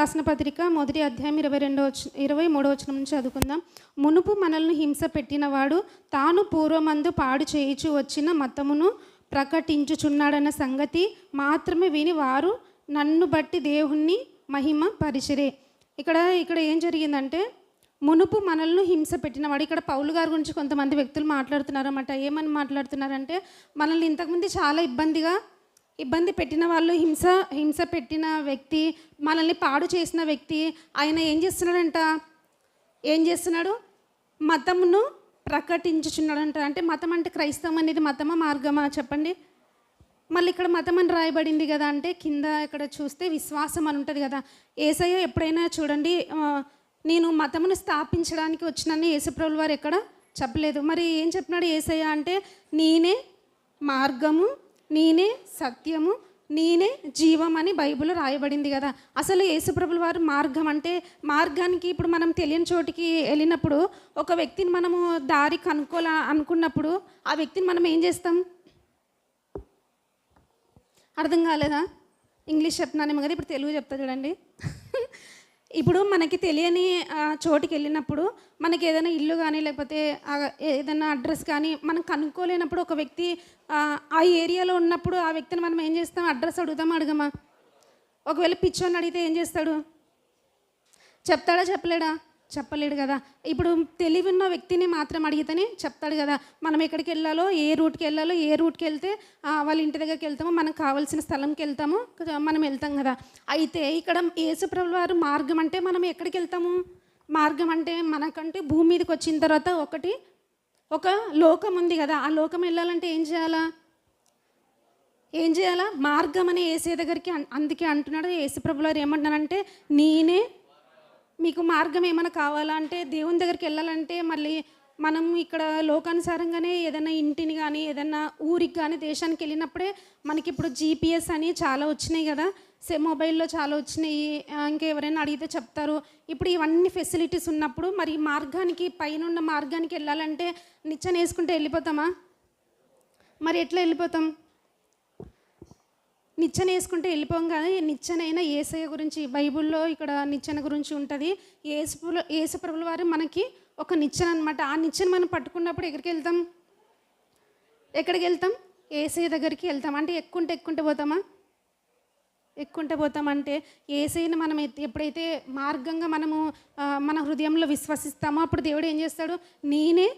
రాసిన పత్రిక మొదటి అధ్యాయం 23వ వచనం నుంచి చదువుకుందాం. మునుపు మనల్ని హింస పెట్టినవాడు తాను పూర్వమందు పాడు చేయుచు వచ్చిన మతమును ప్రకటించుచున్నాడన్న సంగతి మాత్రమే విని వారు నన్ను బట్టి దేవుణ్ణి మహిమ పరిచిరే. ఇక్కడ ఏం జరిగిందంటే, మునుపు మనల్ని హింస పెట్టినవాడు. ఇక్కడ పౌలు గారి గురించి కొంతమంది వ్యక్తులు మాట్లాడుతున్నారన్నమాట. ఏమని మాట్లాడుతున్నారంటే, మనల్ని ఇంతకుముందు చాలా ఇబ్బంది పెట్టిన వాళ్ళు, హింస పెట్టిన వ్యక్తి, మనల్ని పాడు చేసిన వ్యక్తి, ఆయన ఏం చేస్తున్నాడు? మతమును ప్రకటించుచున్నాడంట. అంటే మతం అంటే క్రైస్తవం అనేది మతమా మార్గమా చెప్పండి? మళ్ళీ ఇక్కడ మతం అని రాయబడింది కదా, అంటే కింద ఇక్కడ చూస్తే విశ్వాసం అని ఉంటుంది కదా. యేసయ్య ఎప్పుడైనా చూడండి, నేను మతమును స్థాపించడానికి వచ్చినని యేసుప్రభుల వారు ఎక్కడ చెప్పలేదు. మరి ఏం చెప్పినాడు యేసయ్య అంటే, నేనే మార్గము, నేనే సత్యము, నేనే జీవం అని బైబిల్లో రాయబడింది కదా. అసలు యేసుప్రభుల వారు మార్గం అంటే, మార్గానికి ఇప్పుడు మనం తెలియని చోటికి వెళ్ళినప్పుడు ఒక వ్యక్తిని మనము దారి అనుకున్నప్పుడు ఆ వ్యక్తిని మనం ఏం చేస్తాం? అర్థం కాలేదా? ఇంగ్లీష్ చెప్తున్నానేమో కదా, ఇప్పుడు తెలుగు చెప్తా చూడండి. ఇప్పుడు మనకి తెలియని చోటికి వెళ్ళినప్పుడు మనకి ఏదైనా ఇల్లు కానీ లేకపోతే ఏదైనా అడ్రస్ కానీ మనం కనుక్కోలేనప్పుడు ఒక వ్యక్తి ఆ ఏరియాలో ఉన్నప్పుడు ఆ వ్యక్తిని మనం ఏం చేస్తాం? అడ్రస్ అడగమా? ఒకవేళ పిచ్చోని అడిగితే ఏం చేస్తాడు? చెప్తాడా? చెప్పలేడు కదా. ఇప్పుడు తెలివి ఉన్న వ్యక్తిని మాత్రం అడిగితేనే చెప్తాడు కదా. మనం ఎక్కడికి వెళ్ళాలో, ఏ రూట్కి వెళ్తే వాళ్ళ ఇంటి దగ్గరికి వెళ్తామో, మనకు కావాల్సిన స్థలంకి వెళ్తామో మనం వెళ్తాం కదా. అయితే ఇక్కడ యేసుప్రభుల వారు మార్గం అంటే మనం ఎక్కడికి వెళ్తాము? మార్గం అంటే మనకంటే భూమి మీదకి వచ్చిన తర్వాత ఒక లోకం ఉంది కదా. ఆ లోకం వెళ్ళాలంటే ఏం చేయాలా? మార్గం అనే యేసే దగ్గరికి. అందుకే అంటున్నాడు యేసుప్రభుల వారు ఏమంటున్నారంటే, నేనే మీకు మార్గం ఏమైనా కావాలా అంటే, దేవుని దగ్గరికి వెళ్ళాలంటే మళ్ళీ మనం ఇక్కడ లోకానుసారంగానే ఏదైనా ఇంటిని కానీ ఏదైనా ఊరికి కానీ దేశానికి వెళ్ళినప్పుడే మనకి ఇప్పుడు జీపీఎస్ అని చాలా వచ్చినాయి కదా, మొబైల్లో చాలా వచ్చినాయి. ఇంకెవరైనా అడిగితే చెప్తారు. ఇప్పుడు ఇవన్నీ ఫెసిలిటీస్ ఉన్నప్పుడు మరి మార్గానికి, పైన ఉన్న మార్గానికి వెళ్ళాలంటే నిచ్చెన వేసుకుంటే వెళ్ళిపోతామా? మరి ఎట్లా వెళ్ళిపోతాం? నిచ్చెన వేసుకుంటే వెళ్ళిపోం కదా. నిచ్చెనైనా యేసయ్య గురించి బైబిల్లో ఇక్కడ నిచ్చెన గురించి ఉంటుంది. యేసుప్రభుల వారు మనకి ఒక నిచ్చెన అనమాట. ఆ నిచ్చెన మనం పట్టుకున్నప్పుడు ఎక్కడికి వెళ్తాం? యేసయ్య దగ్గరికి వెళ్తాం. అంటే ఎక్కుంటే పోతామంటే యేసయ్యని మనం ఎప్పుడైతే మార్గంగా మనము మన హృదయంలో విశ్వసిస్తామో అప్పుడు దేవుడు ఏం చేస్తాడు? నేనే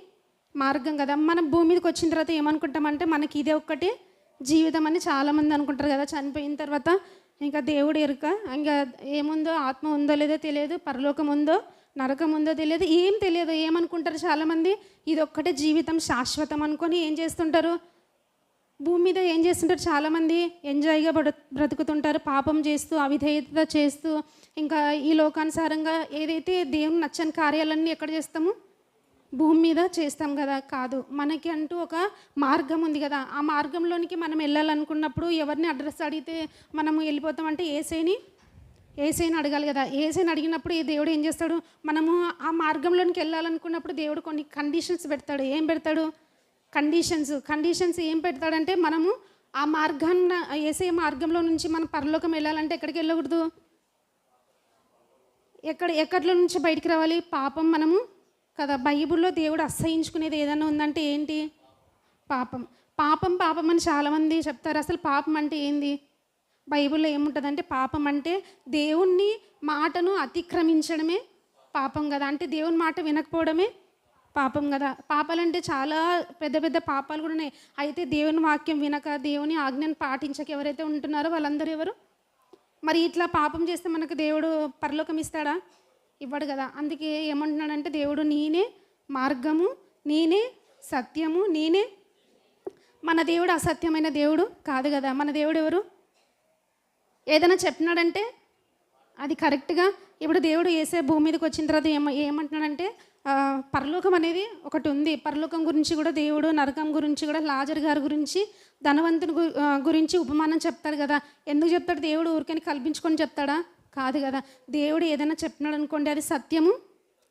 మార్గం కదా. మనం భూమి మీదకి వచ్చిన తర్వాత ఏమనుకుంటామంటే, మనకి ఇదే ఒక్కటే జీవితం అని చాలామంది అనుకుంటారు కదా. చనిపోయిన తర్వాత ఇంకా దేవుడు ఎరుక, ఇంకా ఏముందో, ఆత్మ ఉందో లేదో తెలియదు, పరలోకం ఉందో నరకం ఉందో తెలియదు, ఏం తెలియదు. ఏమనుకుంటారు చాలామంది? ఇది ఒక్కటే జీవితం, శాశ్వతం అనుకొని ఏం చేస్తుంటారు? భూమి మీద ఏం చేస్తుంటారు? చాలామంది ఎంజాయ్గా బ్రతుకుతుంటారు, పాపం చేస్తూ, అవిధేయత చేస్తూ, ఇంకా ఈ లోకానుసారంగా ఏదైతే దేవుని నచ్చని కార్యాలన్నీ ఎక్కడ చేస్తాము? భూమి మీద చేస్తాం కదా. కాదు, మనకి అంటూ ఒక మార్గం ఉంది కదా. ఆ మార్గంలోనికి మనం వెళ్ళాలనుకున్నప్పుడు ఎవరిని అడ్రస్ అడిగితే మనము వెళ్ళిపోతామంటే ఏసైని అడగాలి కదా. ఏసైని అడిగినప్పుడు ఈ దేవుడు ఏం చేస్తాడు? మనము ఆ మార్గంలోనికి వెళ్ళాలనుకున్నప్పుడు దేవుడు కొన్ని కండిషన్స్ పెడతాడు. ఏం పెడతాడు? కండిషన్స్ ఏం పెడతాడంటే, మనము ఆ మార్గాన్ని, ఏసై మార్గంలో నుంచి మనం పరలోకం వెళ్ళాలంటే ఎక్కడికి వెళ్ళకూడదు? ఎక్కడిలో నుంచి బయటికి రావాలి? పాపం మనము కదా. బైబిల్లో దేవుడు అసహించుకునేది ఏదైనా ఉందంటే ఏంటి? పాపం అని చాలామంది చెప్తారు. అసలు పాపం అంటే ఏంది? బైబిల్లో ఏముంటుందంటే, పాపం అంటే దేవుని మాటను అతిక్రమించడమే పాపం కదా. అంటే దేవుని మాట వినకపోవడమే పాపం కదా. పాపాలంటే చాలా పెద్ద పాపాలు కూడా ఉన్నాయి. అయితే దేవుని వాక్యం వినక, దేవుని ఆజ్ఞను పాటించక ఎవరైతే ఉంటున్నారో వాళ్ళందరూ ఎవరు? మరి ఇట్లా పాపం చేస్తే మనకు దేవుడు పరలోకం ఇస్తాడా? ఇవ్వడు కదా. అందుకే ఏమంటున్నాడంటే, దేవుడు నేనే మార్గము, నేనే సత్యము, నేనే. మన దేవుడు అసత్యమైన దేవుడు కాదు కదా. మన దేవుడు ఎవరు? ఏదైనా చెప్పినాడంటే అది కరెక్ట్గా. ఇప్పుడు దేవుడు యేసే భూమి మీదకి వచ్చిన తర్వాత ఏమంటున్నాడంటే, పరలోకం అనేది ఒకటి ఉంది. పరలోకం గురించి కూడా దేవుడు, నరకం గురించి కూడా, లాజర్ గారి గురించి, ధనవంతుని గురించి ఉపమానం చెప్తాడు కదా. ఎందుకు చెప్తాడు? దేవుడు ఊరికని కల్పించుకొని చెప్తాడా? కాదు కదా. దేవుడు ఏదైనా చెప్పినాడు అనుకోండి, అది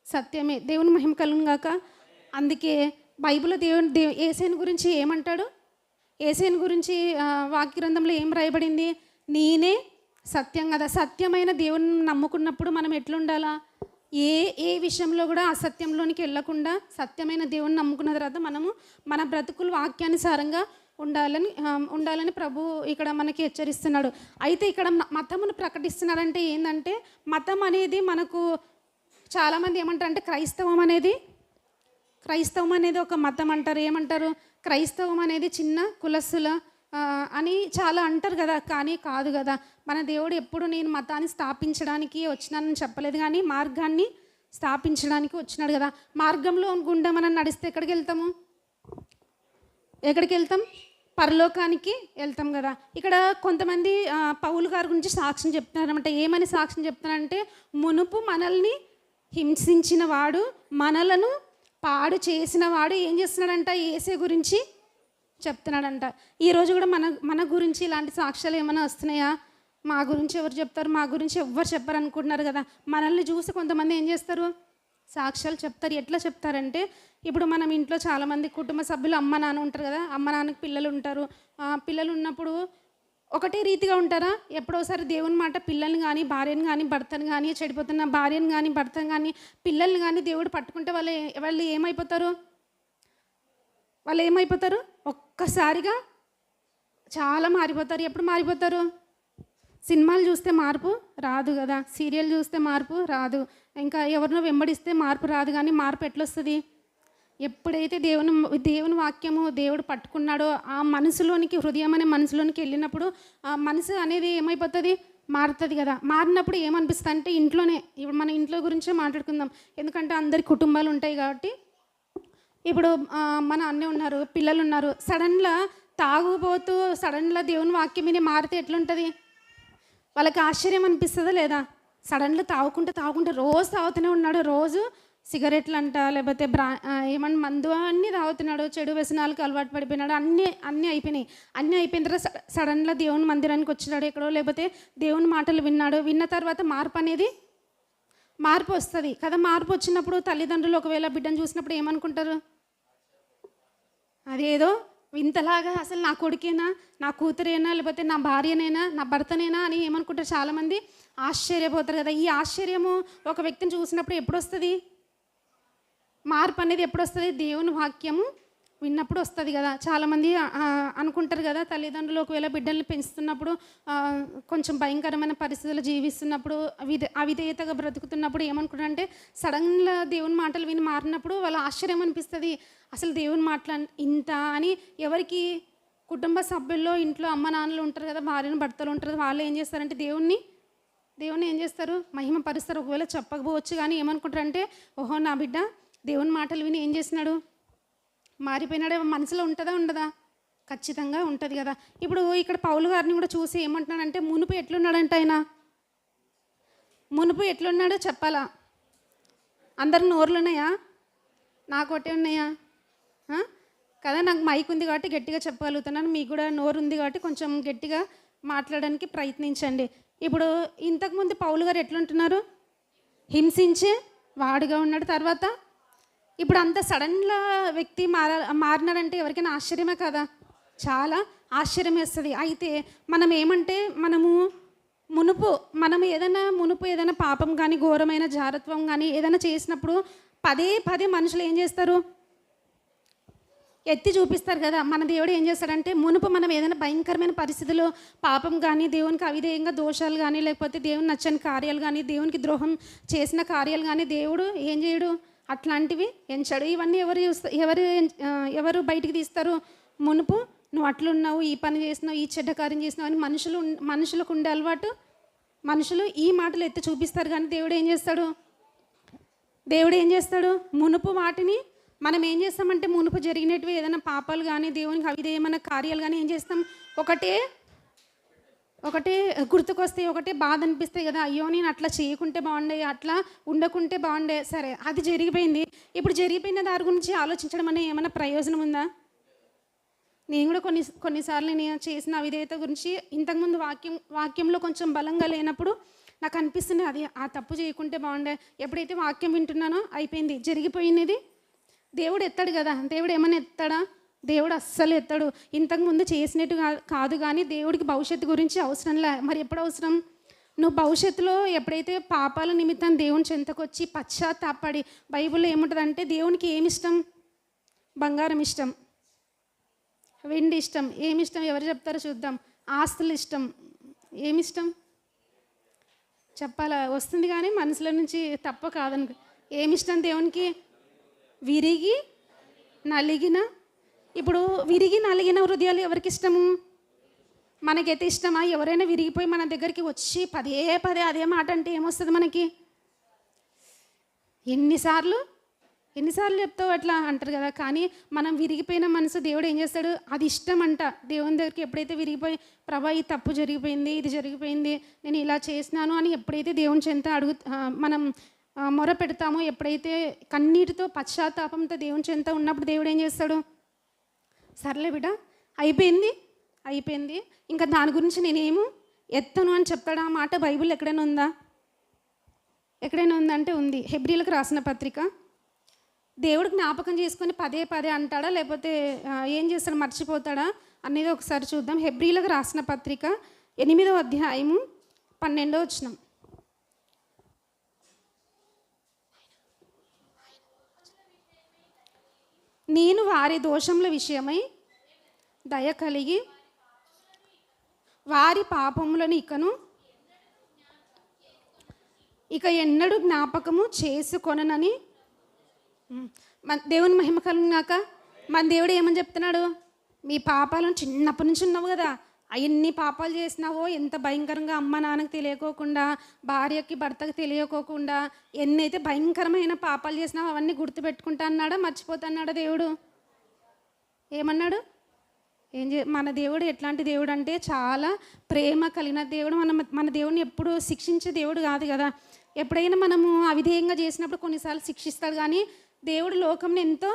సత్యమే. దేవుని మహిమ కలుగును గాక. అందుకే బైబిల్లో యేసయ్య గురించి ఏమంటాడు? యేసయ్య గురించి వాక్య గ్రంథంలో ఏం రాయబడింది? నేనే సత్యం కదా. సత్యమైన దేవుని నమ్ముకున్నప్పుడు మనం ఎట్లుండాలా? ఏ ఏ విషయంలో కూడా అసత్యంలోనికి వెళ్ళకుండా సత్యమైన దేవుని నమ్ముకున్న తర్వాత మనము మన బ్రతుకులు వాక్యానుసారంగా ఉండాలని ప్రభు ఇక్కడ మనకి హెచ్చరిస్తున్నాడు. అయితే ఇక్కడ మతమును ప్రకటిస్తున్నాడంటే ఏంటంటే, మతం అనేది మనకు చాలామంది ఏమంటారంటే క్రైస్తవం అనేది ఒక మతం అంటారు. ఏమంటారు? క్రైస్తవం అనేది చిన్న కులస్సుల అని చాలా అంటారు కదా. కానీ కాదు కదా. మన దేవుడు ఎప్పుడు నేను మతాన్ని స్థాపించడానికి వచ్చినానని చెప్పలేదు, కానీ మార్గాన్ని స్థాపించడానికి వచ్చినాడు కదా. మార్గంలో గుండా మనం నడిస్తే ఎక్కడికి వెళ్తాం? పరలోకానికి వెళ్తాం కదా. ఇక్కడ కొంతమంది పౌలు గారి గురించి సాక్ష్యం చెప్తున్నారన్నమాట. ఏమని సాక్ష్యం చెప్తున్నారంటే, మునుపు మనల్ని హింసించిన వాడు, మనలను పాడు చేసిన వాడు ఏం చేస్తున్నాడంట? యేసే గురించి చెప్తున్నాడంట. ఈరోజు కూడా మన గురించి ఇలాంటి సాక్ష్యాలు ఏమైనా వస్తున్నాయా? మా గురించి ఎవరు చెప్తారు, మా గురించి ఎవ్వరు చెప్పరు అనుకుంటున్నారు కదా. మనల్ని చూసి కొంతమంది ఏం చేస్తారు? సాక్ష్యాలు చెప్తారు. ఎట్లా చెప్తారంటే, ఇప్పుడు మనం ఇంట్లో చాలామంది కుటుంబ సభ్యులు అమ్మ నాన్న ఉంటారు కదా. అమ్మ నాన్నకి పిల్లలు ఉంటారు. పిల్లలు ఉన్నప్పుడు ఒకటే రీతిగా ఉంటారా? ఎప్పుడోసారి దేవుని మాట పిల్లల్ని కానీ, భార్యను కానీ, భర్తను కానీ, చెడిపోతున్న భార్యను కానీ, భర్తను కానీ, పిల్లల్ని కానీ దేవుడు పట్టుకుంటే వాళ్ళు ఏమైపోతారు? ఒక్కసారిగా చాలా మారిపోతారు. ఎప్పుడు మారిపోతారు? సినిమాలు చూస్తే మార్పు రాదు కదా, సీరియల్ చూస్తే మార్పు రాదు, ఇంకా ఎవరినో వెంబడిస్తే మార్పు రాదు. కానీ మార్పు ఎట్లొస్తుంది? ఎప్పుడైతే దేవుని వాక్యము దేవుడు పట్టుకున్నాడో ఆ మనసులోనికి, హృదయం అనే మనసులోనికి వెళ్ళినప్పుడు ఆ మనసు అనేది ఏమైపోతుంది? మారుతుంది కదా. మారినప్పుడు ఏమనిపిస్తుంది అంటే, ఇంట్లోనే, ఇప్పుడు మన ఇంట్లో గురించే మాట్లాడుకుందాం. ఎందుకంటే అందరి కుటుంబాలు ఉంటాయి కాబట్టి. ఇప్పుడు మన అన్న ఉన్నారు, పిల్లలు ఉన్నారు. సడన్గా తాగుబోతూ సడన్గా దేవుని వాక్యం మీద మారితే ఎట్లుంటుంది? వాళ్ళకి ఆశ్చర్యం అనిపిస్తుందా లేదా? సడన్గా తాగుకుంటే రోజు తాగుతూనే ఉన్నాడు. రోజు సిగరెట్లు అంట, లేకపోతే ఏమన్నా మందు అన్నీ తాగుతున్నాడు. చెడు వ్యసనాలకు అలవాటు పడిపోయినాడు. అన్నీ అయిపోయినాయి. అన్నీ అయిపోయిన తర్వాత సడన్గా దేవుని మందిరానికి వచ్చినాడు ఎక్కడో, లేకపోతే దేవుని మాటలు విన్నాడు. విన్న తర్వాత మార్పు వస్తుంది కదా. మార్పు వచ్చినప్పుడు తల్లిదండ్రులు ఒకవేళ బిడ్డను చూసినప్పుడు ఏమనుకుంటారు? అదేదో వింతలాగా, అసలు నా కొడుకేనా, నా కూతురేనా, లేకపోతే నా భార్యనేనా, నా భర్తనేనా అని ఏమనుకుంటారు? చాలామంది ఆశ్చర్యపోతారు కదా. ఈ ఆశ్చర్యము ఒక వ్యక్తిని చూసినప్పుడు ఎప్పుడు వస్తుంది? మార్పు అనేది ఎప్పుడు వస్తుంది? దేవుని వాక్యము విన్నప్పుడు వస్తుంది కదా. చాలామంది అనుకుంటారు కదా, తల్లిదండ్రులు ఒకవేళ బిడ్డల్ని పెంచుతున్నప్పుడు కొంచెం భయంకరమైన పరిస్థితులు జీవిస్తున్నప్పుడు, అవిధేయతగా బ్రతుకుతున్నప్పుడు ఏమనుకుంటారంటే, సడన్గా దేవుని మాటలు విని మారినప్పుడు వాళ్ళ ఆశ్చర్యం అనిపిస్తుంది. అసలు దేవుని మాటలు ఇంత అని. ఎవరికి? కుటుంబ సభ్యుల్లో ఇంట్లో అమ్మ నాన్నలు ఉంటారు కదా, భార్యను భర్తలు ఉంటారు. వాళ్ళు ఏం చేస్తారంటే దేవుణ్ణి ఏం చేస్తారు? మహిమ పరుస్తారు. ఒకవేళ చెప్పకపోవచ్చు, కానీ ఏమనుకుంటారంటే, ఓహో నా బిడ్డ దేవుని మాటలు విని ఏం చేసినాడు? మారిపోయినాడే. మనసులో ఉంటుందా ఉండదా? ఖచ్చితంగా ఉంటుంది కదా. ఇప్పుడు ఇక్కడ పౌలు గారిని కూడా చూసి ఏమంటున్నాడంటే, మునుపు ఎట్లున్నాడంట ఆయన? మునుపు ఎట్లున్నాడో చెప్పాలా? అందరికి నోరులు ఉన్నాయా? నాకు ఒకటే ఉన్నాయా కదా? నాకు మైక్ ఉంది కాబట్టి గట్టిగా చెప్పగలుగుతున్నాను. మీకు కూడా నోరు ఉంది కాబట్టి కొంచెం గట్టిగా మాట్లాడడానికి ప్రయత్నించండి. ఇప్పుడు ఇంతకుముందు పౌలు గారు ఎట్లుంటున్నారు? హింసించే వాడుగా ఉన్నాడు. తర్వాత ఇప్పుడు అంత సడన్గా వ్యక్తి మారినాడంటే ఎవరికైనా ఆశ్చర్యమే కదా. చాలా ఆశ్చర్యం వేస్తుంది. అయితే మనం ఏదైనా పాపం కానీ, ఘోరమైన జారత్వం కానీ ఏదైనా చేసినప్పుడు పదే మనుషులు ఏం చేస్తారు? ఎత్తి చూపిస్తారు కదా. మన దేవుడు ఏం చేస్తాడంటే, మునుపు మనం ఏదైనా భయంకరమైన పరిస్థితుల్లో పాపం కానీ, దేవునికి అవిధేయంగా దోషాలు కానీ, లేకపోతే దేవుని నచ్చని కార్యాలు కానీ, దేవునికి ద్రోహం చేసిన కార్యాలు కానీ దేవుడు ఏం చేయడు? అట్లాంటివి ఎంచడు. ఇవన్నీ ఎవరు బయటికి తీస్తారు? మునుపు నువ్వు అట్లున్నావు, ఈ పని చేసినావు, ఈ చెడ్డ కార్యం చేసినావు అని మనుషులకు ఉండే అలవాటు. మనుషులు ఈ మాటలు ఎత్తి చూపిస్తారు. కానీ దేవుడు ఏం చేస్తాడు? మునుపు వాటిని మనం ఏం చేస్తామంటే, మునుపు జరిగినవి ఏదైనా పాపాలు కానీ, దేవునికి అవిధేయమైన కార్యాలు కానీ ఏం చేస్తాం? ఒకటే గుర్తుకొస్తాయి, ఒకటే బాధ అనిపిస్తాయి కదా. అయ్యో నేను అట్లా చేయకుంటే బాగుండే, అట్లా ఉండకుంటే బాగుండే. సరే, అది జరిగిపోయింది. ఇప్పుడు జరిగిపోయిన దాని గురించి ఆలోచించడం అనే ఏమైనా ప్రయోజనం ఉందా? నేను కూడా కొన్నిసార్లు నేను చేసిన అవిధేయత గురించి ఇంతకుముందు వాక్యంలో కొంచెం బలంగా లేనప్పుడు నాకు అనిపిస్తుంది, అది ఆ తప్పు చేయకుంటే బాగుండే. ఎప్పుడైతే వాక్యం వింటున్నానో అయిపోయింది, జరిగిపోయినది. దేవుడు ఎత్తాడు కదా. దేవుడు ఏమైనా ఎత్తాడా? దేవుడు అస్సలు ఎత్తడు. ఇంతకుముందు చేసినట్టు కాదు కానీ దేవుడికి భవిష్యత్తు గురించి అవసరంలే. మరి ఎప్పుడు అవసరం? నువ్వు భవిష్యత్తులో ఎప్పుడైతే పాపాల నిమిత్తం దేవుని చెంతకొచ్చి పశ్చాత్తాపడి, బైబిల్లో ఏముంటుందంటే దేవునికి ఏమిష్టం? బంగారం ఇష్టం, వెండి ఇష్టం, ఏమిష్టం ఎవరు చెప్తారో చూద్దాం. ఆస్తులు ఇష్టం, ఏమిష్టం చెప్పాలా? వస్తుంది కానీ మనసులో నుంచి తప్ప కాదనుకో. ఏమిష్టం దేవునికి? విరిగి నలిగిన. ఇప్పుడు విరిగి నలిగిన హృదయాలు ఎవరికి ఇష్టము? మనకైతే ఇష్టమా? ఎవరైనా విరిగిపోయి మన దగ్గరికి వచ్చి పదే పదే అదే మాట అంటే ఏమొస్తుంది మనకి? ఎన్నిసార్లు చెప్తావు అట్లా అంటారు కదా. కానీ మనం విరిగిపోయిన మనసు దేవుడు ఏం చేస్తాడు? అది ఇష్టం అంట. దేవుని దగ్గరికి ఎప్పుడైతే విరిగిపోయి, ప్రభా ఈ తప్పు జరిగిపోయింది, ఇది జరిగిపోయింది, నేను ఇలా చేసినాను అని ఎప్పుడైతే దేవుని చెంత మనం మొర పెడతామో, ఎప్పుడైతే కన్నీటితో పశ్చాత్తాపంతో దేవుని చెంత ఉన్నప్పుడు దేవుడు ఏం చేస్తాడు? సర్లే బిడ్డ, అయిపోయింది, ఇంకా దాని గురించి నేనేమో ఎత్తను అని చెప్తాడు. ఆ మాట బైబిల్ ఎక్కడైనా ఉందా? ఎక్కడైనా ఉందంటే ఉంది. హెబ్రీలకు రాసిన పత్రిక. దేవుడు జ్ఞాపకం చేసుకొని పదే పదే అంటాడా, లేకపోతే ఏం చేస్తాడు, మర్చిపోతాడా అనేది ఒకసారి చూద్దాం. హెబ్రీలకు రాసిన పత్రిక 8వ అధ్యాయము 12వ వచనం. నేను వారి దోషముల విషయమై దయ కలిగి వారి పాపములను ఇక ఎన్నడూ జ్ఞాపకము చేసుకొననని. మన దేవుని మహిమ కలుగుగాక. మన దేవుడు ఏమని చెప్తున్నాడు? మీ పాపాలను చిన్నప్పటి నుంచి ఉన్నావు కదా, అవన్నీ పాపాలు చేసినావో, ఎంత భయంకరంగా అమ్మ నాన్నకు తెలియకోకుండా, భార్యకి భర్తకు తెలియకోకుండా ఎన్నైతే భయంకరమైన పాపాలు చేసినావో అవన్నీ గుర్తుపెట్టుకుంటా అన్నాడా, మర్చిపోతా అన్నాడా దేవుడు? ఏమన్నాడు? మన దేవుడు ఎట్లాంటి దేవుడు అంటే చాలా ప్రేమ కలిగిన దేవుడు. మన దేవుడిని ఎప్పుడు శిక్షించే దేవుడు కాదు కదా. ఎప్పుడైనా మనము అవిధేయంగా చేసినప్పుడు కొన్నిసార్లు శిక్షిస్తాడు. కానీ దేవుడు లోకంలో ఎంతో,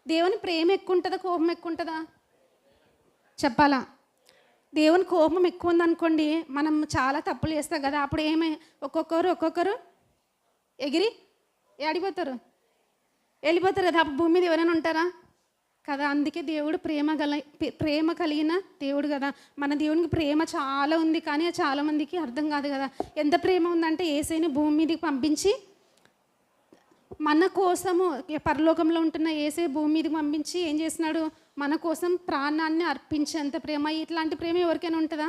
దేవుని ప్రేమ ఎక్కువ ఉంటుందా, కోపం ఎక్కువ ఉంటుందా చెప్పాలా? దేవుని కోపం ఎక్కువ ఉందనుకోండి, మనం చాలా తప్పులు చేస్తాం కదా. అప్పుడు ఒక్కొక్కరు ఎగిరి వెళ్ళిపోతారు కదా. అప్పుడు భూమి మీద ఎవరైనా ఉంటారా కదా. అందుకే దేవుడు ప్రేమ కలిగిన దేవుడు కదా. మన దేవునికి ప్రేమ చాలా ఉంది, కానీ చాలామందికి అర్థం కాదు కదా. ఎంత ప్రేమ ఉందంటే యేసుని భూమి మీదకి పంపించి మన కోసము, పరలోకంలో ఉంటున్న యేసే భూమి మీదకి పంపించి ఏం చేసినాడు? మన కోసం ప్రాణాన్ని అర్పించేంత ప్రేమ. ఇట్లాంటి ప్రేమ ఎవరికైనా ఉంటుందా?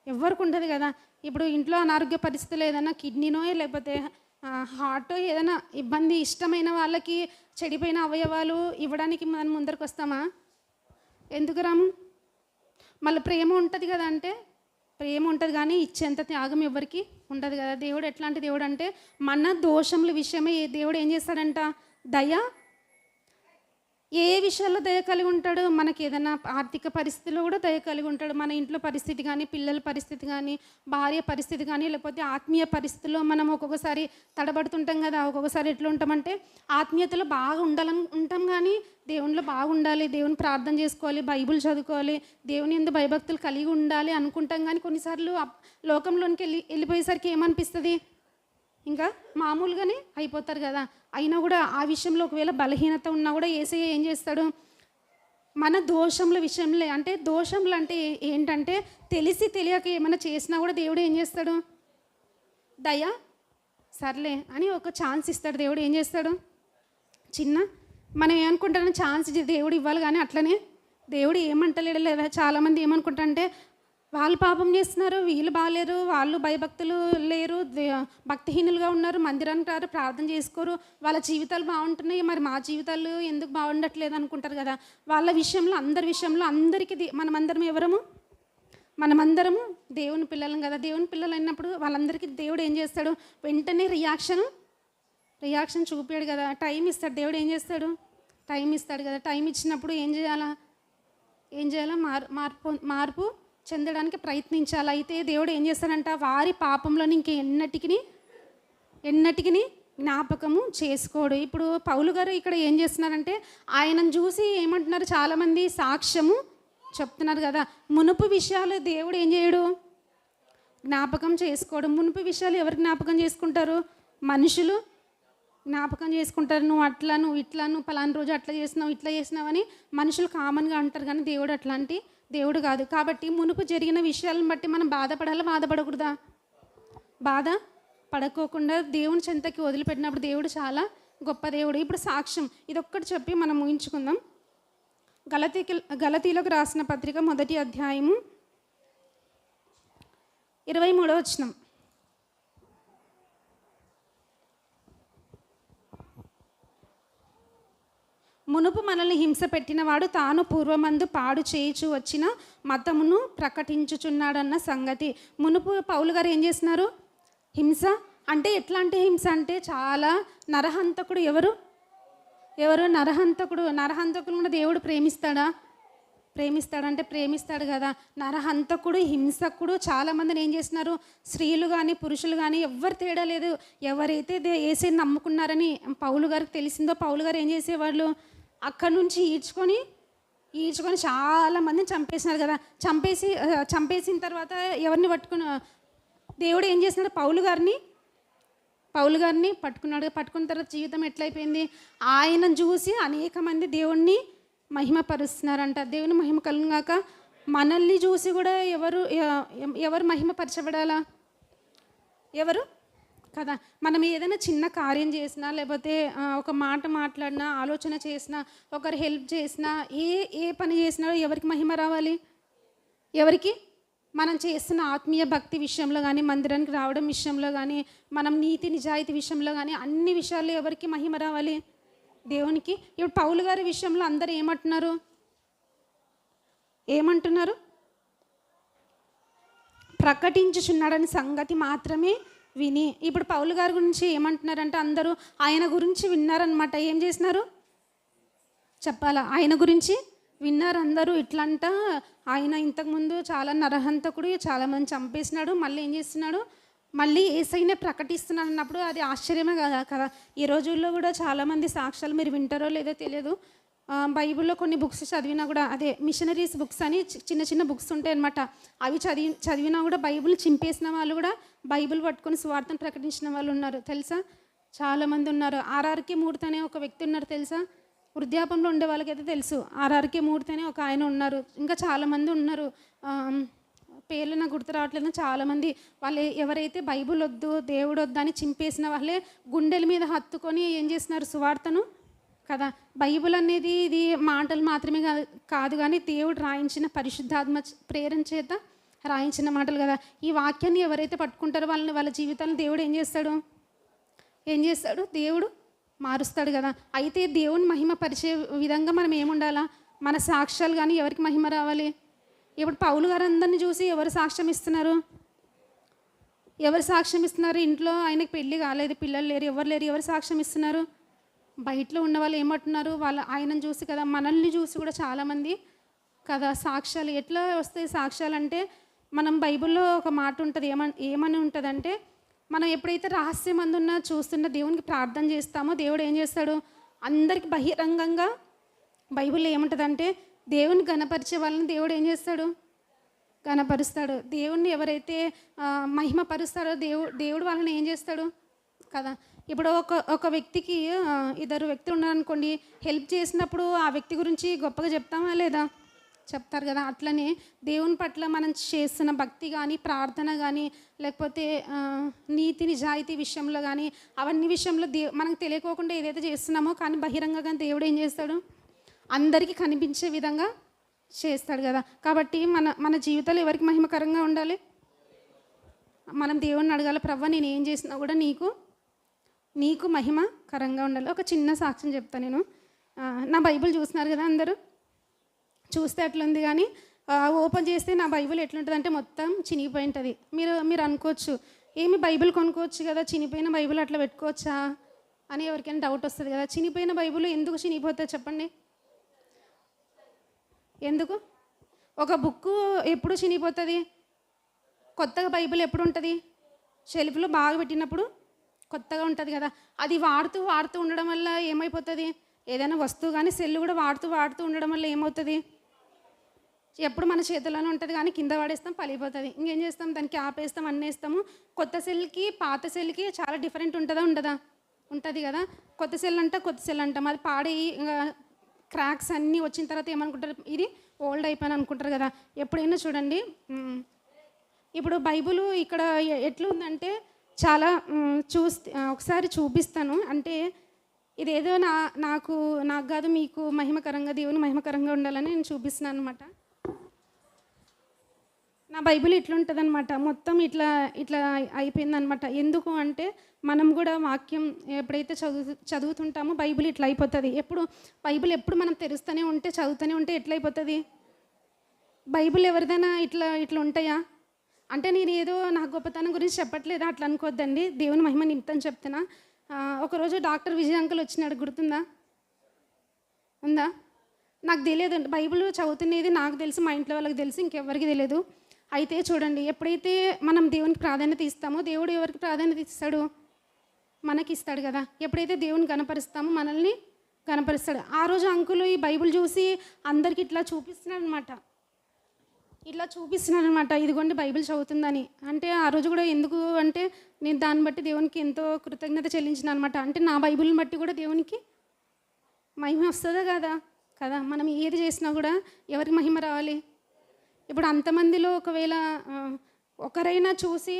ఎవరికి ఉంటుంది కదా. ఇప్పుడు ఇంట్లో అనారోగ్య పరిస్థితులు, ఏదైనా కిడ్నీనో లేకపోతే హార్ట్ ఏదైనా ఇబ్బంది, ఇష్టమైన వాళ్ళకి చెడిపోయిన అవయవాలు ఇవ్వడానికి మనం ముందరికి వస్తామా? ఎందుకు రాము? మళ్ళీ ప్రేమ ఉంటుంది కదా. అంటే ప్రేమ ఉంటుంది కానీ ఇచ్చేంత త్యాగం ఎవరికి ఉండదు కదా. దేవుడు ఎట్లాంటి దేవుడు అంటే మన దోషముల విషయమే దేవుడు ఏం చేస్తాడంట? దయ. ఏ విషయాల్లో దయ కలిగి ఉంటాడు? మనకి ఏదైనా ఆర్థిక పరిస్థితిలో కూడా దయ కలిగి ఉంటాడు. మన ఇంట్లో పరిస్థితి కానీ, పిల్లల పరిస్థితి కానీ, భార్య పరిస్థితి కానీ, లేకపోతే ఆత్మీయ పరిస్థితుల్లో మనం ఒక్కొక్కసారి తడబడుతుంటాం కదా. ఒక్కొక్కసారి ఎట్లా ఉంటామంటే ఆత్మీయతలో బాగా ఉంటాం కానీ దేవునిలో బాగుండాలి, దేవుని ప్రార్థన చేసుకోవాలి, బైబిల్ చదువుకోవాలి, దేవుని యందు భయభక్తులు కలిగి ఉండాలి అనుకుంటాం. కానీ కొన్నిసార్లు లోకంలోనికి వెళ్ళిపోయేసరికి ఏమనిపిస్తుంది? ఇంకా మామూలుగానే అయిపోతారు కదా. అయినా కూడా ఆ విషయంలో ఒకవేళ బలహీనత ఉన్నా కూడా యేసయ్య ఏం చేస్తాడు? మన దోషముల విషయంలో, అంటే దోషములు అంటే ఏంటంటే తెలిసి తెలియక ఏమైనా చేసినా కూడా దేవుడు ఏం చేస్తాడు? దయ, సర్లే అని ఒక ఛాన్స్ ఇస్తాడు. దేవుడు ఏం చేస్తాడు? మనం ఏమనుకుంటారని ఛాన్స్ దేవుడు ఇవ్వాలి, కానీ అట్లనే దేవుడు ఏమంటలేడు లేదా. చాలామంది ఏమనుకుంటారంటే వాళ్ళు పాపం చేస్తున్నారు, వీళ్ళు బాగాలేరు, వాళ్ళు భయభక్తులు లేరు, భక్తిహీనులుగా ఉన్నారు, మందిరానికి రారు, ప్రార్థన చేసుకోరు, వాళ్ళ జీవితాలు బాగుంటున్నాయి, మరి మా జీవితాలు ఎందుకు బాగుండట్లేదు అనుకుంటారు కదా. వాళ్ళ విషయంలో, అందరి విషయంలో అందరికీ మనమందరము దేవుని పిల్లలం కదా. దేవుని పిల్లలు అయినప్పుడు వాళ్ళందరికీ దేవుడు ఏం చేస్తాడు? వెంటనే రియాక్షన్ చూపాడు కదా. టైం ఇస్తాడు దేవుడు. ఏం చేస్తాడు? టైం ఇస్తాడు కదా. టైం ఇచ్చినప్పుడు ఏం చేయాలా? మార్పు చెందడానికి ప్రయత్నించాలి. అయితే దేవుడు ఏం చేస్తాడంట? వారి పాపంలోని ఇంక ఎన్నటికి జ్ఞాపకము చేసుకోడు. ఇప్పుడు పౌలు గారు ఇక్కడ ఏం చేస్తున్నారంటే ఆయనను చూసి ఏమంటున్నారు? చాలామంది సాక్ష్యము చెప్తున్నారు కదా. మునుపు విషయాలు దేవుడు ఏం చేయడు? జ్ఞాపకం చేసుకోడు. మునుపు విషయాలు ఎవరు జ్ఞాపకం చేసుకుంటారు? మనుషులు. జ్ఞాపకం చేసుకుంటారు. నువ్వు అట్లా, నువ్వు ఇట్లా, నువ్వు పలానా రోజు అట్లా చేసినావు, ఇట్లా చేసినావని మనుషులు కామన్గా అంటారు, కానీ దేవుడు అట్లాంటి దేవుడు కాదు. కాబట్టి మునుపు జరిగిన విషయాలను బట్టి మనం బాధపడాలా, బాధపడకూడదా? బాధ పడుకోకుండా దేవుని చెంతకి వదిలిపెట్టినప్పుడు దేవుడు చాలా గొప్ప దేవుడు. ఇప్పుడు సాక్ష్యం ఇదొక్కటి చెప్పి మనం ముగించుకుందాం. గలతీలకు రాసిన పత్రిక 1వ అధ్యాయము 23వ వచనం. మునుపు మనల్ని హింస పెట్టినవాడు తాను పూర్వమందు పాడు చేయుచు వచ్చిన మతమును ప్రకటించుచున్నాడన్న సంగతి. మునుపు పౌలు గారు ఏం చేస్తున్నారు? హింస అంటే ఎట్లాంటి హింస అంటే చాలా నరహంతకుడు. ఎవరు నరహంతకుడు. నరహంతకుడు కూడా దేవుడు ప్రేమిస్తాడంటే ప్రేమిస్తాడు కదా. నరహంతకుడు, హింసకుడు చాలామందిని ఏం చేస్తున్నారు? స్త్రీలు కానీ పురుషులు కానీ ఎవ్వరు తేడా లేదు. ఎవరైతే యేసుని నమ్ముకున్నారని పౌలు గారికి తెలిసిందో పౌలు గారు ఏం చేసేవాళ్ళు? అక్కడి నుంచి ఈడ్చుకొని చాలామందిని చంపేసినారు కదా. చంపేసిన తర్వాత ఎవరిని దేవుడు ఏం చేస్తున్నాడు? పౌలు గారిని పట్టుకున్నాడు. పట్టుకున్న తర్వాత జీవితం ఎట్లయిపోయింది? ఆయన చూసి అనేక మంది దేవుణ్ణి మహిమపరుస్తున్నారంట. దేవుని మహిమ కలుగాక. మనల్ని చూసి కూడా ఎవరు మహిమపరచబడాలా? ఎవరు కదా. మనం ఏదైనా చిన్న కార్యం చేసినా, లేకపోతే ఒక మాట మాట్లాడినా, ఆలోచన చేసినా, ఒకరు హెల్ప్ చేసినా, ఏ పని చేసినా ఎవరికి మహిమ రావాలి? ఎవరికి? మనం చేస్తున్న ఆత్మీయ భక్తి విషయంలో కానీ, మందిరానికి రావడం విషయంలో కానీ, మనం నీతి నిజాయితీ విషయంలో కానీ, అన్ని విషయాల్లో ఎవరికి మహిమ రావాలి? దేవునికి. ఇప్పుడు పౌలు గారి విషయంలో అందరూ ఏమంటున్నారు? ప్రకటించుచున్నాడని సంగతి మాత్రమే విని. ఇప్పుడు పౌలు గారి గురించి ఏమంటున్నారంటే అందరూ ఆయన గురించి విన్నారనమాట. ఏం చేసినారు చెప్పాలా? ఆయన గురించి విన్నారు అందరూ. ఇట్లంట ఆయన ఇంతకుముందు చాలా నరహంతకుడు, చాలామంది చంపేసినాడు, మళ్ళీ ఏం చేస్తున్నాడు? మళ్ళీ యేసయ్యనే ప్రకటిస్తున్నాడు అన్నప్పుడు అది ఆశ్చర్యమే కదా. ఈ రోజుల్లో కూడా చాలామంది సాక్ష్యాలు మీరు వింటారో లేదో తెలియదు. బైబిల్లో కొన్ని బుక్స్ చదివినా కూడా, అదే మిషనరీస్ బుక్స్ అని చిన్న చిన్న బుక్స్ ఉంటాయి అనమాట. అవి చదివినా కూడా బైబిల్ చింపేసిన వాళ్ళు కూడా బైబిల్ పట్టుకొని సువార్తను ప్రకటించిన వాళ్ళు ఉన్నారు తెలుసా. చాలామంది ఉన్నారు. ఆర్ఆర్కే మూర్తి అనే ఒక వ్యక్తి ఉన్నారు తెలుసా. వృద్ధాపంలో ఉండే వాళ్ళకైతే తెలుసు. ఆర్ఆర్కే మూర్తి అనే ఒక ఆయన ఉన్నారు. ఇంకా చాలామంది ఉన్నారు. పేర్లు నాకు గుర్తు రావట్లేదు. చాలామంది వాళ్ళు ఎవరైతే బైబిల్ వద్దు, దేవుడు వద్దు అని చింపేసిన వాళ్ళే గుండెల మీద హత్తుకొని ఏం చేస్తున్నారు? సువార్తను కదా. బైబిల్ అనేది ఇది మాటలు మాత్రమే కాదు కానీ దేవుడు రాయించిన పరిశుద్ధాత్మ ప్రేరణ చేత రాయించిన మాటలు కదా. ఈ వాక్యాన్ని ఎవరైతే పట్టుకుంటారో వాళ్ళ జీవితాలను దేవుడు ఏం చేస్తాడు? దేవుడు మారుస్తాడు కదా. అయితే దేవుని మహిమ పరిచే విధంగా మనం ఏముండాలా? మన సాక్ష్యాలు కానీ ఎవరికి మహిమ రావాలి? ఇప్పుడు పౌలు గారు అందరినీ చూసి ఎవరు సాక్ష్యం ఇస్తున్నారు? ఇంట్లో ఆయనకి పెళ్ళి కాలేదు, పిల్లలు లేరు, ఎవరు లేరు. ఎవరు సాక్ష్యం ఇస్తున్నారు? బయటలో ఉన్న వాళ్ళు ఏమంటున్నారు? ఆయనను చూసి కదా. మనల్ని చూసి కూడా చాలామంది కదా సాక్ష్యాలు. ఎట్లా వస్తాయి సాక్ష్యాలు అంటే, మనం బైబిల్లో ఒక మాట ఉంటుంది. ఏమని ఉంటుందంటే, మనం ఎప్పుడైతే రహస్యమందున్న చూస్తున్న దేవునికి ప్రార్థన చేస్తామో దేవుడు ఏం చేస్తాడు? అందరికి బహిరంగంగా బైబిల్లో ఏముంటుందంటే, దేవుని గణపరిచే వాళ్ళని దేవుడు ఏం చేస్తాడు? గణపరుస్తాడు. దేవుణ్ణి ఎవరైతే మహిమపరుస్తాడో దేవుడు వాళ్ళని ఏం చేస్తాడు కదా. ఇప్పుడు ఒక వ్యక్తికి ఇద్దరు వ్యక్తులు ఉన్నారనుకోండి, హెల్ప్ చేసినప్పుడు ఆ వ్యక్తి గురించి గొప్పగా చెప్తామా లేదా? చెప్తారు కదా. అట్లనే దేవుని పట్ల మనం చేస్తున్న భక్తి కానీ, ప్రార్థన కానీ, లేకపోతే నీతి నిజాయితీ విషయంలో కానీ, అవన్నీ విషయంలో మనకు తెలియకోకుండా ఏదైతే చేస్తున్నామో కానీ బహిరంగంగా దేవుడు ఏం చేస్తాడు? అందరికీ కనిపించే విధంగా చేస్తాడు కదా. కాబట్టి మన జీవితాలు ఎవరికి మహిమకరంగా ఉండాలి? మనం దేవుణ్ణి అడగాలి, ప్రవ్వ నేను ఏం చేసినా కూడా నీకు మహిమకరంగా ఉండాలి. ఒక చిన్న సాక్ష్యం చెప్తాను నేను. నా బైబిల్ చూస్తున్నారు కదా అందరూ. చూస్తే అట్లుంది కానీ ఓపెన్ చేస్తే నా బైబిల్ ఎట్లుంటుంది అంటే మొత్తం చినిగిపోయి ఉంటుంది. మీరు అనుకోవచ్చు, ఏమి బైబిల్ కొనుక్కోవచ్చు కదా, చినిపోయిన బైబిల్ అట్లా పెట్టుకోవచ్చా అని ఎవరికైనా డౌట్ వస్తుంది కదా. చినిపోయిన బైబిల్ ఎందుకు చినిగిపోతుంది చెప్పండి? ఎందుకు? ఒక బుక్ ఎప్పుడు చినిగిపోతుంది? కొత్తగా బైబిల్ ఎప్పుడు ఉంటుంది? షెల్ఫ్లో బాగా పెట్టినప్పుడు కొత్తగా ఉంటుంది కదా. అది వాడుతూ ఉండడం వల్ల ఏమైపోతుంది? ఏదైనా వస్తువు కానీ సెల్ కూడా వాడుతూ ఉండడం వల్ల ఏమవుతుంది? ఎప్పుడు మన చేతుల్లోనే ఉంటుంది కానీ కింద పడేస్తాం, పలిపోతుంది. ఇంకేం చేస్తాం? దానికి ఆపేస్తాం, అన్నేస్తాము. కొత్త సెల్కి పాత సెల్కి చాలా డిఫరెంట్ ఉంటుందా? ఉంటుంది కదా, కొత్త సెల్ అంటాం. అది పాడి ఇంకా క్రాక్స్ అన్నీ వచ్చిన తర్వాత ఏమనుకుంటారు, ఇది ఓల్డ్ అయిపోయిన అనుకుంటారు కదా. ఎప్పుడైనా చూడండి, ఇప్పుడు బైబిల్ ఇక్కడ ఎట్లుందంటే చాలా ఒకసారి చూపిస్తాను. అంటే ఇదేదో నాకు కాదు, మీకు మహిమకరంగా, దేవుని మహిమకరంగా ఉండాలని నేను చూపిస్తున్నాను అనమాట. నా బైబిల్ ఇట్లుంటుంది అనమాట, మొత్తం ఇట్లా ఇట్లా అయిపోయిందనమాట. ఎందుకు అంటే మనం కూడా వాక్యం ఎప్పుడైతే చదువుతుంటామో బైబిల్ ఇట్లా అయిపోతుంది. బైబిల్ ఎప్పుడు మనం తెరుస్తూనే ఉంటే, చదువుతూనే ఉంటే ఎట్లయిపోతుంది? బైబిల్ ఎవరిదైనా ఇట్లా ఇట్లా ఉంటాయా? అంటే నేను ఏదో నా గొప్పతనం గురించి చెప్పట్లేదు, అట్లా అనుకోవద్దండి. దేవుని మహిమ నిమిత్తం చెప్తున్నా. ఒకరోజు డాక్టర్ విజయ్ అంకుల్ వచ్చినాడు, గుర్తుందా? ఉందా? నాకు తెలియదు, బైబిల్ చదువుతున్నది నాకు తెలుసు, మా ఇంట్లో వాళ్ళకి తెలుసు, ఇంకెవరికి తెలియదు. అయితే చూడండి, ఎప్పుడైతే మనం దేవునికి ప్రాధాన్యత ఇస్తామో దేవుడు ఎవరికి ప్రాధాన్యత ఇస్తాడు? మనకి ఇస్తాడు కదా. ఎప్పుడైతే దేవుని గణపరుస్తామో మనల్ని గణపరుస్తాడు. ఆ రోజు అంకులు ఈ బైబిల్ చూసి అందరికి ఇట్లా చూపిస్తున్నాడు అనమాట, ఇదిగోండి బైబిల్ చదువుతుందని. అంటే ఆ రోజు కూడా ఎందుకు అంటే నేను దాన్ని బట్టి దేవునికి ఎంతో కృతజ్ఞత చెల్లించిన అనమాట. అంటే నా బైబిల్ని బట్టి కూడా దేవునికి మహిమ వస్తుందా కదా. మనం ఏది చేసినా కూడా ఎవరికి మహిమ రావాలి? ఇప్పుడు అంతమందిలో ఒకవేళ ఒకరైనా చూసి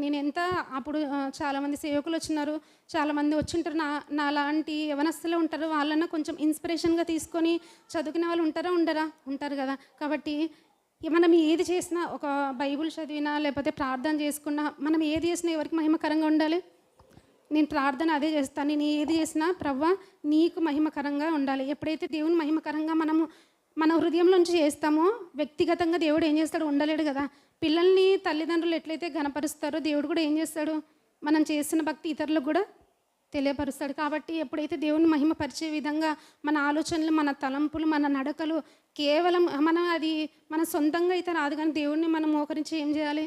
నేను ఎంత, అప్పుడు చాలామంది సేవకులు వచ్చినారు, చాలామంది వచ్చింటారు, నాలాంటి యవనస్తులే ఉంటారు, వాళ్ళన్నా కొంచెం ఇన్స్పిరేషన్గా తీసుకొని చదువుకునే వాళ్ళు ఉంటారు కదా. కాబట్టి మనం ఏది చేసినా, ఒక బైబిల్ చదివినా లేకపోతే ప్రార్థన చేసుకున్నా, మనం ఏది చేసినా ఎవరికి మహిమకరంగా ఉండాలి? నేను ప్రార్థన అదే చేస్తాను. నేను ఏది చేసినా ప్రభువా నీకు మహిమకరంగా ఉండాలి. ఎప్పుడైతే దేవుని మహిమకరంగా మనము మన హృదయంలోంచి చేస్తామో, వ్యక్తిగతంగా దేవుడు ఏం చేస్తాడు? ఉండలేడు కదా. పిల్లల్ని తల్లిదండ్రులు ఎట్లయితే గణపరుస్తారో దేవుడు కూడా ఏం చేస్తాడు? మనం చేసిన భక్తి ఇతరులకు కూడా తెలియపరుస్తాడు. కాబట్టి ఎప్పుడైతే దేవుని మహిమపరిచే విధంగా మన ఆలోచనలు, మన తలంపులు, మన నడకలు కేవలం మన సొంతంగా అయితే రాదు, కానీ దేవుణ్ణి మనం మోకరించి ఏం చేయాలి?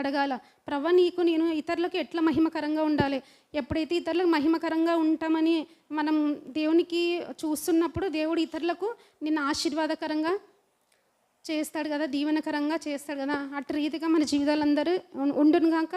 అడగాల, ప్రభువా నేను ఇతరులకు ఎట్లా మహిమకరంగా ఉండాలి? ఎప్పుడైతే ఇతరులకు మహిమకరంగా ఉంటామని మనం దేవునికి చూస్తున్నప్పుడు దేవుడు ఇతరులకు నిన్ను ఆశీర్వాదకరంగా చేస్తాడు కదా, దీవెనకరంగా చేస్తాడు కదా. అటు రీతిగా మన జీవితాలందరూ ఉండును గాక.